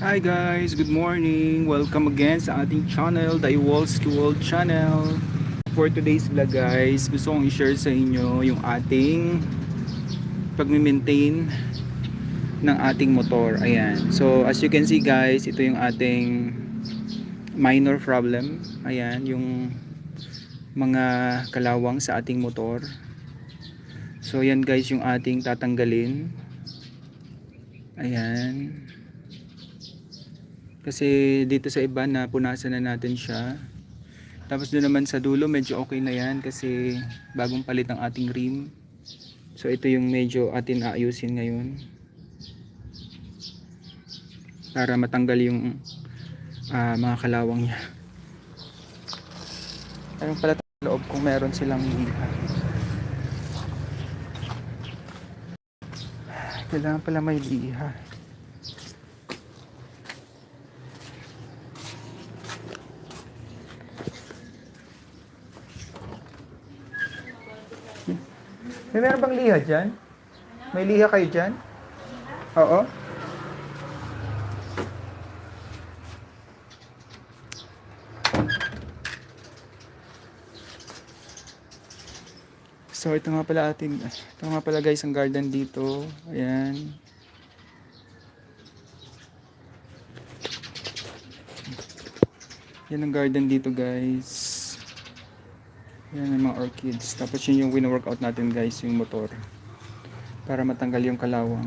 Hi guys, good morning. Welcome again sa ating channel, the Iwolski World Channel. For today's vlog guys, gusto kong i-share sa inyo yung ating pag-maintain ng ating motor. Ayan. So as you can see guys, ito yung ating minor problem. Ayan, yung mga kalawang sa ating motor. So yan guys yung ating tatanggalin. Ayan. Kasi dito sa iba na punasan na natin siya. Tapos doon naman sa dulo medyo okay na yan kasi bagong palit ang ating rim. So ito yung medyo atin aayusin ngayon para matanggal yung mga kalawang niya. Ayun pala sa loob kung meron silang liha. Kailangan pala may liha. May meron bang liha dyan? May liha kayo dyan? Oo. So ito nga pala guys ang garden dito. Ayan. Yan ang garden dito guys. Yan ang mga orchids. Tapos yun yung wino-workout natin guys, yung motor. Para matanggal yung kalawang.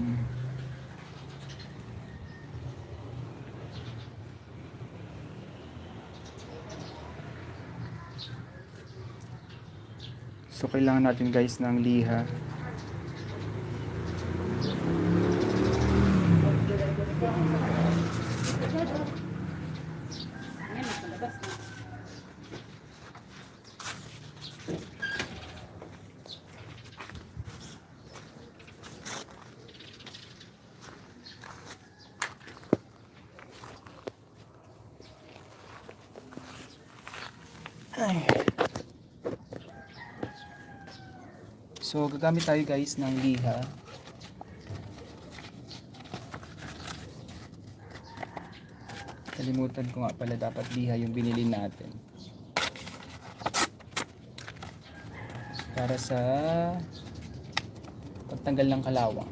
So kailangan natin guys ng liha. Ay. So gagamit tayo guys ng liha. Kalimutan ko nga pala, dapat liha yung binili natin. Para sa pagtanggal ng kalawang.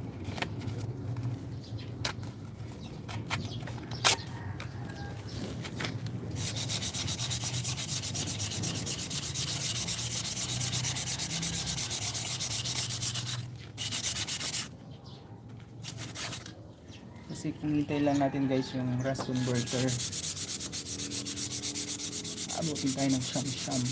Kasi hinintay lang natin guys yung rust converter. Abutin tayo ng siyam-siyam.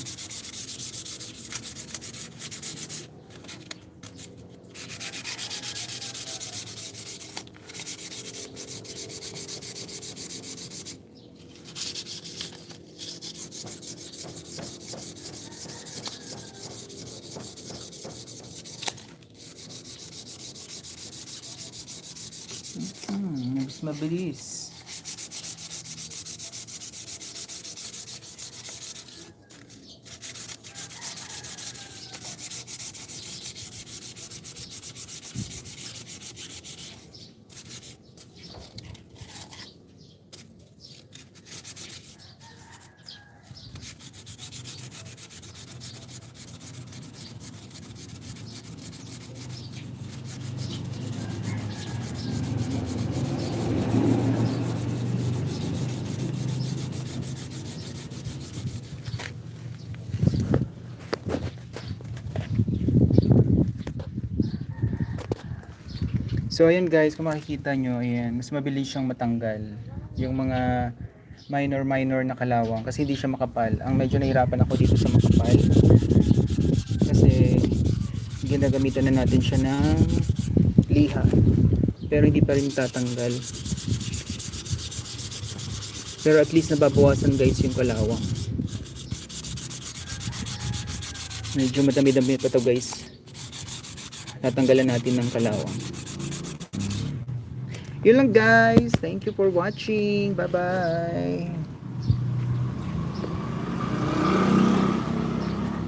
Mas mabilis. So ayan guys, kung makikita nyo, ayan, mas mabilis siyang matanggal yung mga minor na kalawang kasi hindi siya makapal. Ang medyo nahirapan ako dito sa makapal kasi ginagamitan na natin siya ng liha pero hindi pa rin tatanggal. Pero at least nababawasan guys yung kalawang. Medyo madami-dami pa to guys. Tatanggalan natin ng kalawang. Yun lang guys. Thank you for watching. Bye bye.